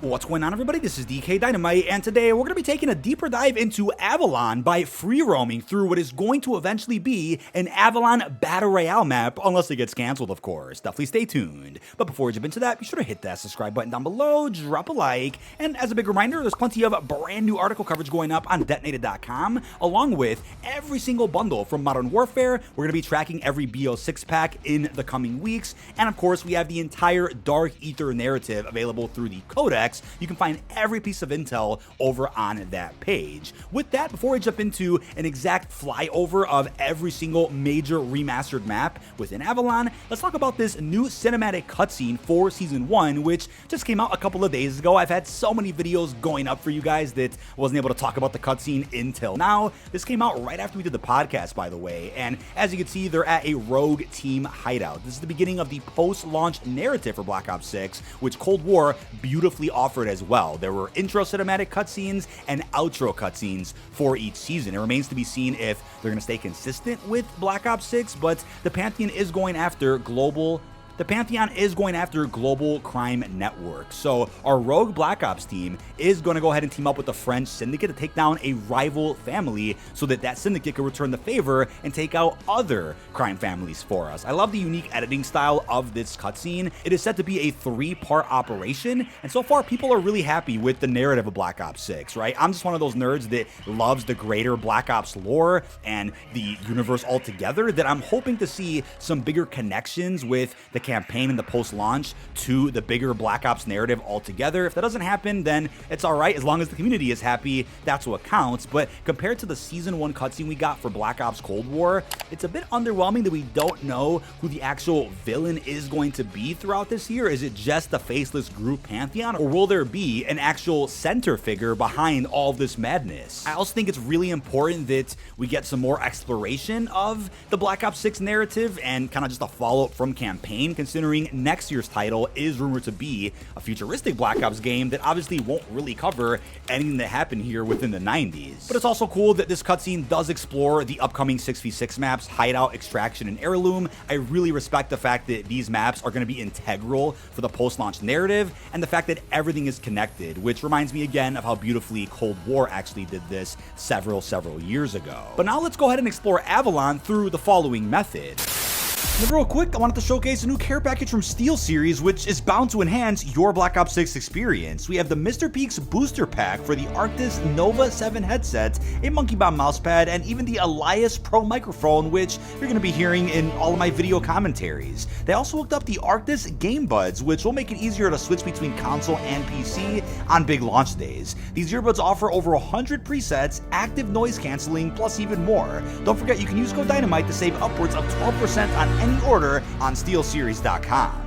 What's going on, everybody? This is dkdynamite, and today we're going to be taking a deeper dive into Avalon by free roaming through what is going to eventually be an Avalon Battle Royale map, unless it gets canceled, of course. Definitely stay tuned. But before we jump into that, be sure to hit that subscribe button down below, drop a like, and as a big reminder, there's plenty of brand new article coverage going up on detonated.com, along with every single bundle from Modern Warfare. We're going to be tracking every BO6 pack in the coming weeks, and of course, we have the entire Dark Ether narrative available through the Codex. You can find every piece of intel over on that page. With that, before we jump into an exact flyover of every single major remastered map within Avalon, let's talk about this new cinematic cutscene for Season 1, which just came out a couple of days ago. I've had so many videos going up for you guys that I wasn't able to talk about the cutscene until now. This came out right after we did the podcast, by the way, and as you can see, they're at a rogue team hideout. This is the beginning of the post-launch narrative for Black Ops 6, which Cold War beautifully offered as well. There were intro cinematic cutscenes and outro cutscenes for each season. It remains to be seen if they're going to stay consistent with Black Ops 6, but the Pantheon is going after global crime network. So our rogue Black Ops team is going to go ahead and team up with the French syndicate to take down a rival family so that syndicate can return the favor and take out other crime families for us. I love the unique editing style of this cutscene. It is set to be a 3-part operation, and so far people are really happy with the narrative of Black Ops 6, right? I'm just one of those nerds that loves the greater Black Ops lore and the universe altogether, that I'm hoping to see some bigger connections with the campaign and the post-launch to the bigger Black Ops narrative altogether. If that doesn't happen, then it's alright. As long as the community is happy, that's what counts. But compared to the Season 1 cutscene we got for Black Ops Cold War, it's a bit underwhelming that we don't know who the actual villain is going to be throughout this year. Is it just the faceless group Pantheon, or will there be an actual center figure behind all of this madness? I also think it's really important that we get some more exploration of the Black Ops 6 narrative and kind of just a follow-up from campaign, considering next year's title is rumored to be a futuristic Black Ops game that obviously won't really cover anything that happened here within the 90s. But it's also cool that this cutscene does explore the upcoming 6v6 maps, Hideout, Extraction, and Heirloom. I really respect the fact that these maps are going to be integral for the post-launch narrative, and the fact that everything is connected, which reminds me again of how beautifully Cold War actually did this several years ago. But now let's go ahead and explore Avalon through the following method. And real quick, I wanted to showcase a new care package from SteelSeries, which is bound to enhance your Black Ops 6 experience. We have the Mr. Peaks Booster Pack for the Arctis Nova 7 headset, a Monkey Bomb mousepad, and even the Elias Pro microphone, which you're going to be hearing in all of my video commentaries. They also hooked up the Arctis Game Buds, which will make it easier to switch between console and PC on big launch days. These earbuds offer over 100 presets, active noise canceling, plus even more. Don't forget, you can use code DYNAMITE to save upwards of 12% on any order on SteelSeries.com.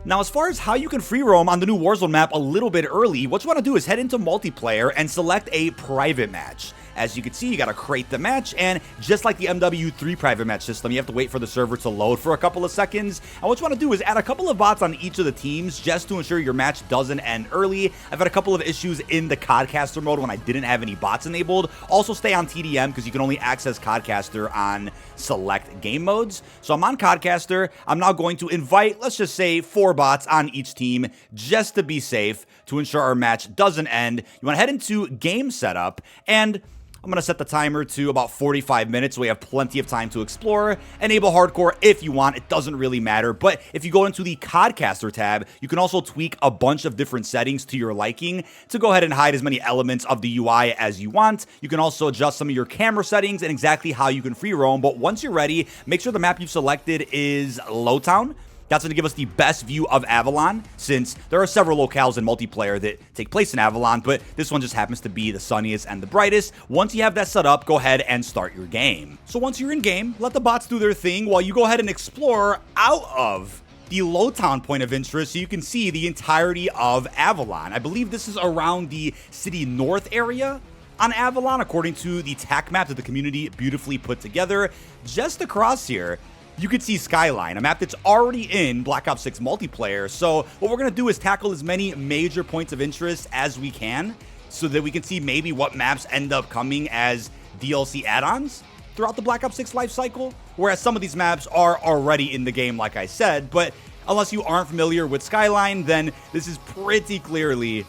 Now, as far as how you can free roam on the new Warzone map a little bit early, what you want to do is head into multiplayer and select a private match. As you can see, you got to create the match, and just like the MW3 private match system, you have to wait for the server to load for a couple of seconds. And what you want to do is add a couple of bots on each of the teams just to ensure your match doesn't end early. I've had a couple of issues in the Codcaster mode when I didn't have any bots enabled. Also stay on TDM because you can only access Codcaster on select game modes. So I'm on Codcaster. I'm now going to invite, let's just say, 4 bots on each team just to be safe, to ensure our match doesn't end. You want to head into game setup, and I'm going to set the timer to about 45 minutes so we have plenty of time to explore. Enable hardcore if you want, it doesn't really matter. But if you go into the Codcaster tab, you can also tweak a bunch of different settings to your liking to go ahead and hide as many elements of the UI as you want. You can also adjust some of your camera settings and exactly how you can free roam. But once you're ready, make sure the map you've selected is Lowtown. That's going to give us the best view of Avalon, since there are several locales in multiplayer that take place in Avalon, but this one just happens to be the sunniest and the brightest. Once you have that set up, go ahead and start your game. So once you're in game, let the bots do their thing while you go ahead and explore out of the Lowtown point of interest so you can see the entirety of Avalon. I believe this is around the city north area on Avalon, according to the TAC map that the community beautifully put together. Just across here, you could see Skyline, a map that's already in Black Ops 6 multiplayer. So what we're going to do is tackle as many major points of interest as we can so that we can see maybe what maps end up coming as DLC add-ons throughout the Black Ops 6 life cycle, whereas some of these maps are already in the game, like I said. But unless you aren't familiar with Skyline, then this is pretty clearly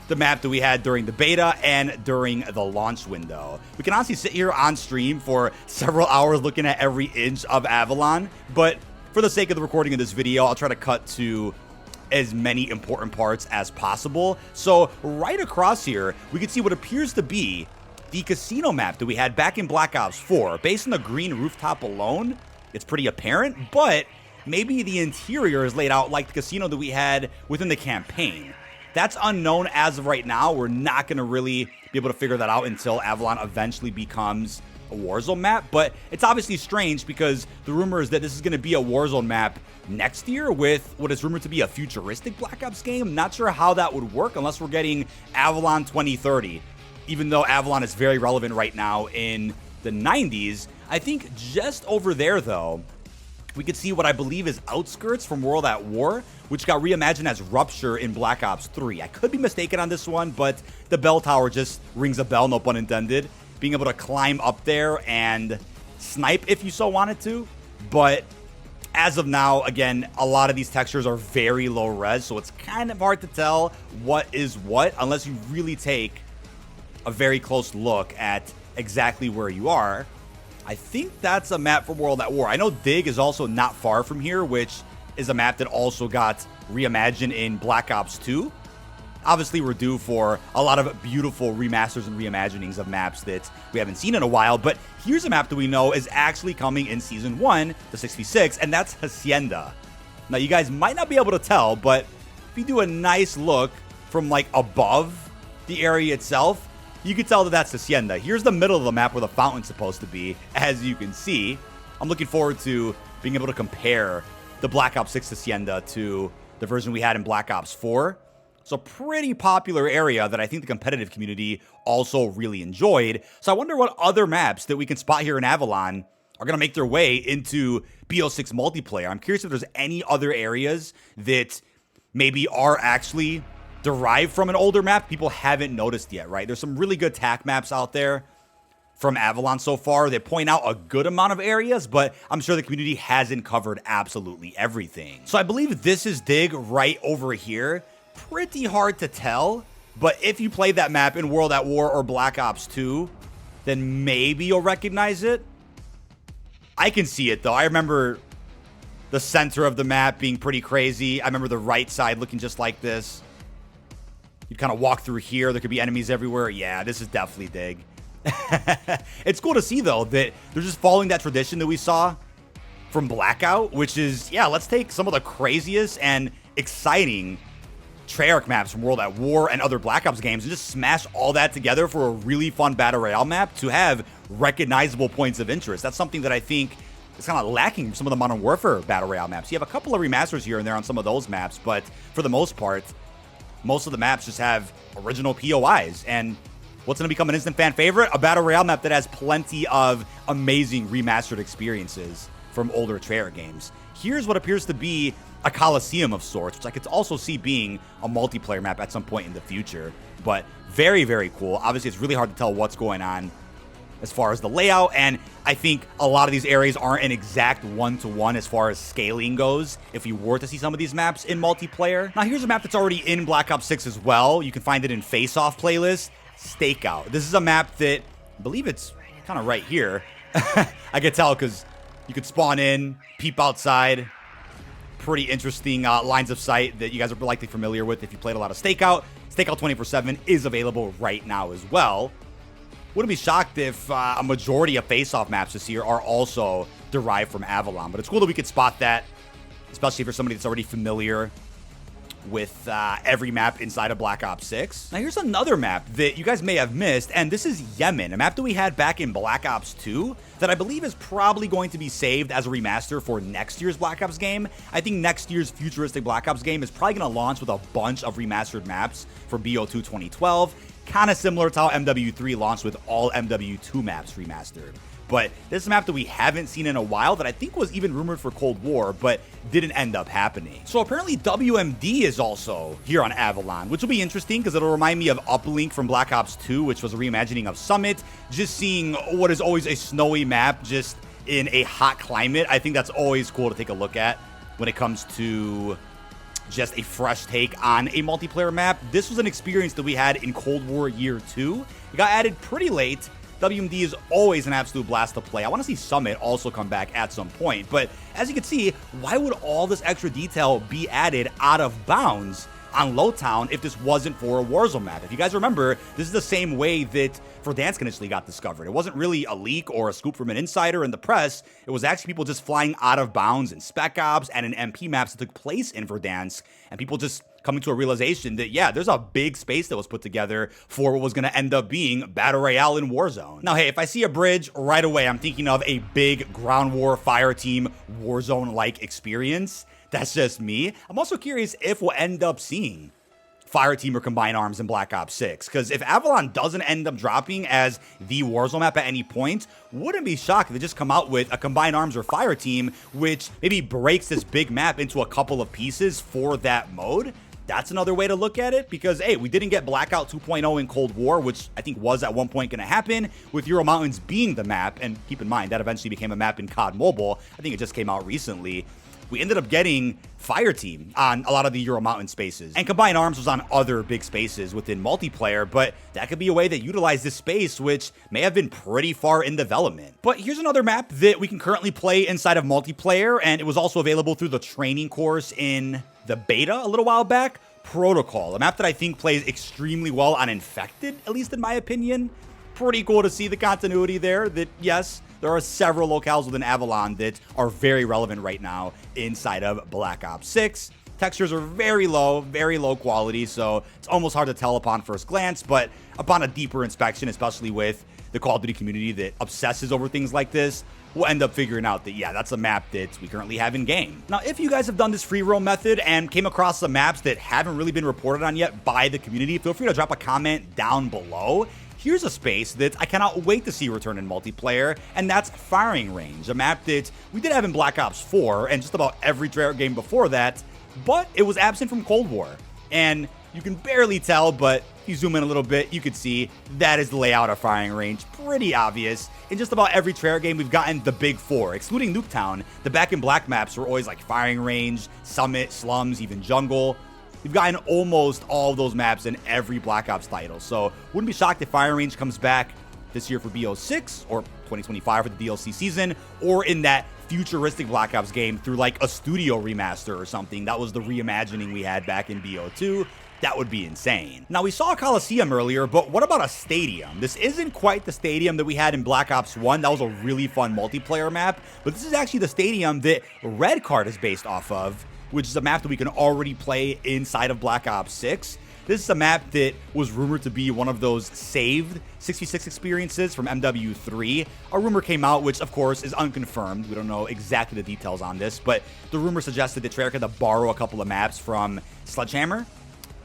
the map that we had during the beta and during the launch window. We can honestly sit here on stream for several hours looking at every inch of Avalon, but for the sake of the recording of this video, I'll try to cut to as many important parts as possible. So right across here, we can see what appears to be the casino map that we had back in Black Ops 4. Based on the green rooftop alone, it's pretty apparent, but maybe the interior is laid out like the casino that we had within the campaign. That's unknown as of right now. We're not going to really be able to figure that out until Avalon eventually becomes a Warzone map, but it's obviously strange because the rumor is that this is going to be a Warzone map next year with what is rumored to be a futuristic Black Ops game. Not sure how that would work unless we're getting Avalon 2030, even though Avalon is very relevant right now in the 90s. I think just over there, though, we could see what I believe is Outskirts from World at War, which got reimagined as Rupture in Black Ops 3. I could be mistaken on this one, but the bell tower just rings a bell, no pun intended. Being able to climb up there and snipe if you so wanted to. But as of now, again, a lot of these textures are very low res, so it's kind of hard to tell what is what unless you really take a very close look at exactly where you are. I think that's a map from World at War. I know Dig is also not far from here, which is a map that also got reimagined in Black Ops 2. Obviously, we're due for a lot of beautiful remasters and reimaginings of maps that we haven't seen in a while, but here's a map that we know is actually coming in Season 1, the 6v6, and that's Hacienda. Now, you guys might not be able to tell, but if you do a nice look from, like, above the area itself, you can tell that that's Hacienda. Here's the middle of the map where the fountain's supposed to be, as you can see. I'm looking forward to being able to compare the Black Ops 6 Hacienda to the version we had in Black Ops 4. It's a pretty popular area that I think the competitive community also really enjoyed. So I wonder what other maps that we can spot here in Avalon are going to make their way into BO6 multiplayer. I'm curious if there's any other areas that maybe are actually derived from an older map people haven't noticed yet, right? There's some really good TAC maps out there from Avalon so far. They point out a good amount of areas, but I'm sure the community hasn't covered absolutely everything. So I believe this is Dig right over here. Pretty hard to tell, but if you played that map in World at War or Black Ops 2, then maybe you'll recognize it. I can see it though. I remember the center of the map being pretty crazy. I remember the right side looking just like this. You'd kind of walk through here. There could be enemies everywhere. Yeah, this is definitely Dig. It's cool to see, though, that they're just following that tradition that we saw from Blackout, which is, yeah, let's take some of the craziest and exciting Treyarch maps from World at War and other Black Ops games and just smash all that together for a really fun Battle Royale map to have recognizable points of interest. That's something that I think is kind of lacking from some of the Modern Warfare Battle Royale maps. You have a couple of remasters here and there on some of those maps, but for the most part, most of the maps just have original POIs. And what's going to become an instant fan favorite? A Battle Royale map that has plenty of amazing remastered experiences from older Treyarch games. Here's what appears to be a Colosseum of sorts, which I could also see being a multiplayer map at some point in the future. But very, very cool. Obviously, it's really hard to tell what's going on as far as the layout, and I think a lot of these areas aren't an exact one-to-one as far as scaling goes if we were to see some of these maps in multiplayer. Now, here's a map that's already in Black Ops 6 as well. You can find it in Face-Off playlist, Stakeout. This is a map that, I believe it's kind of right here. I could tell because you could spawn in, peep outside. Pretty interesting lines of sight that you guys are likely familiar with if you played a lot of Stakeout. Stakeout 24/7 is available right now as well. Wouldn't be shocked if a majority of face-off maps this year are also derived from Avalon. But it's cool that we could spot that, especially for somebody that's already familiar with every map inside of Black Ops 6. Now, here's another map that you guys may have missed, and this is Yemen, a map that we had back in Black Ops 2 that I believe is probably going to be saved as a remaster for next year's Black Ops game. I think next year's futuristic Black Ops game is probably going to launch with a bunch of remastered maps for BO2 2012, kind of similar to how MW3 launched with all MW2 maps remastered. But this is a map that we haven't seen in a while that I think was even rumored for Cold War, but didn't end up happening. So apparently WMD is also here on Avalon, which will be interesting because it'll remind me of Uplink from Black Ops 2, which was a reimagining of Summit. Just seeing what is always a snowy map just in a hot climate, I think that's always cool to take a look at. when it comes to just a fresh take on a multiplayer map. This was an experience that we had in Cold War Year 2. It got added pretty late. WMD is always an absolute blast to play. I want to see Summit also come back at some point, but as you can see, why would all this extra detail be added out of bounds on Lowtown if this wasn't for a Warzone map? If you guys remember, this is the same way that Verdansk initially got discovered. It wasn't really a leak or a scoop from an insider in the press. It was actually people just flying out of bounds in Spec Ops and in MP maps that took place in Verdansk, and people just coming to a realization that, yeah, there's a big space that was put together for what was going to end up being Battle Royale in Warzone. Now, hey, if I see a bridge, right away, I'm thinking of a big ground war fire team Warzone-like experience. That's just me. I'm also curious if we'll end up seeing fire team or combined arms in Black Ops 6, because if Avalon doesn't end up dropping as the Warzone map at any point, wouldn't be shocked if they just come out with a combined arms or fire team, which maybe breaks this big map into a couple of pieces for that mode. That's another way to look at it, because, hey, we didn't get Blackout 2.0 in Cold War, which I think was at one point going to happen, with Euro Mountains being the map, and keep in mind, that eventually became a map in COD Mobile. I think it just came out recently. We ended up getting Fire Team on a lot of the Euro Mountain spaces, and Combined Arms was on other big spaces within multiplayer, but that could be a way that utilized this space, which may have been pretty far in development. But here's another map that we can currently play inside of multiplayer, and it was also available through the training course in the beta a little while back. Protocol, a map that I think plays extremely well on Infected, at least in my opinion. Pretty cool to see the continuity there, that yes, there are several locales within Avalon that are very relevant right now inside of Black Ops 6. Textures are very low quality, so it's almost hard to tell upon first glance, but upon a deeper inspection, especially with the Call of Duty community that obsesses over things like this, we'll end up figuring out that, yeah, that's a map that we currently have in game. Now, if you guys have done this free roam method and came across some maps that haven't really been reported on yet by the community, feel free to drop a comment down below. Here's a space that I cannot wait to see return in multiplayer, and that's Firing Range, a map that we did have in Black Ops 4 and just about every Treyarch game before that, but it was absent from Cold War. And you can barely tell, but if you zoom in a little bit, you can see that is the layout of Firing Range. Pretty obvious. In just about every Treyarch game, we've gotten the big four, excluding Nuketown. The Back in Black maps were always like Firing Range, Summit, Slums, even Jungle. We've gotten almost all of those maps in every Black Ops title, so wouldn't be shocked if Firing Range comes back this year for BO6 or 2025 for the DLC season, or in that futuristic Black Ops game through like a studio remaster or something. That was the reimagining we had back in BO2. That would be insane. Now, we saw a Colosseum earlier, but what about a stadium? This isn't quite the stadium that we had in Black Ops 1. That was a really fun multiplayer map, but this is actually the stadium that Red Card is based off of, which is a map that we can already play inside of Black Ops 6. This is a map that was rumored to be one of those saved 66 experiences from MW3. A rumor came out, which of course is unconfirmed. We don't know exactly the details on this, but the rumor suggested that Treyarch had to borrow a couple of maps from Sledgehammer,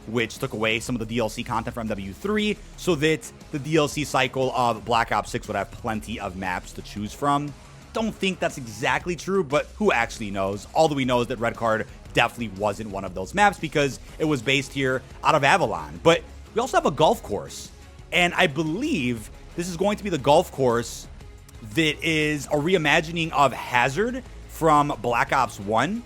which took away some of the DLC content from MW3, so that the DLC cycle of Black Ops 6 would have plenty of maps to choose from. Don't think that's exactly true, but who actually knows? All that we know is that Red Card definitely wasn't one of those maps because it was based here out of Avalon. But we also have a golf course, and I believe this is going to be the golf course that is a reimagining of Hazard from Black Ops 1.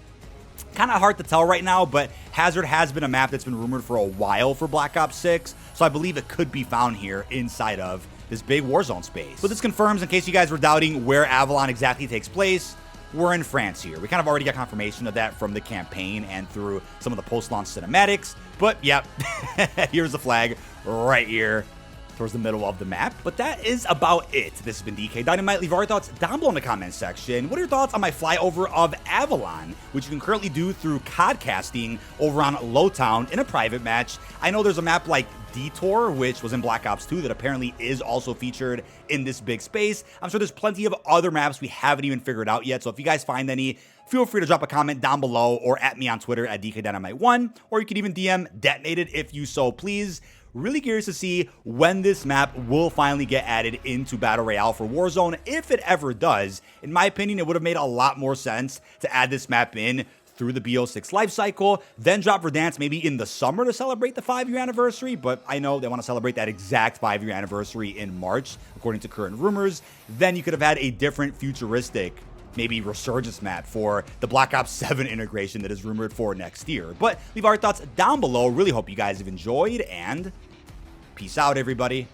Kind of hard to tell right now, but Hazard has been a map that's been rumored for a while for Black Ops 6, so I believe it could be found here inside of this big Warzone space. But this confirms, in case you guys were doubting where Avalon exactly takes place, we're in France here. We kind of already got confirmation of that from the campaign and through some of the post-launch cinematics, but yep, here's the flag right here towards the middle of the map. But that is about it. This has been dkdynamite. Leave your thoughts down below in the comments section. What are your thoughts on my flyover of Avalon, which you can currently do through codcasting over on Lowtown in a private match? I know there's a map like Detour, which was in Black Ops 2, that apparently is also featured in this big space. I'm sure there's plenty of other maps we haven't even figured out yet, so if you guys find any, feel free to drop a comment down below or at me on Twitter at dkdynamite1, or you can even DM Detonated if you so please. Really curious to see when this map will finally get added into Battle Royale for Warzone, if it ever does. In my opinion, it would have made a lot more sense to add this map in through the BO6 lifecycle, then drop Verdansk maybe in the summer to celebrate the 5-year anniversary, but I know they want to celebrate that exact 5-year anniversary in March, according to current rumors. Then you could have had a different futuristic maybe resurgence map for the Black Ops 7 integration that is rumored for next year. But leave our thoughts down below. Really hope you guys have enjoyed, and peace out, everybody.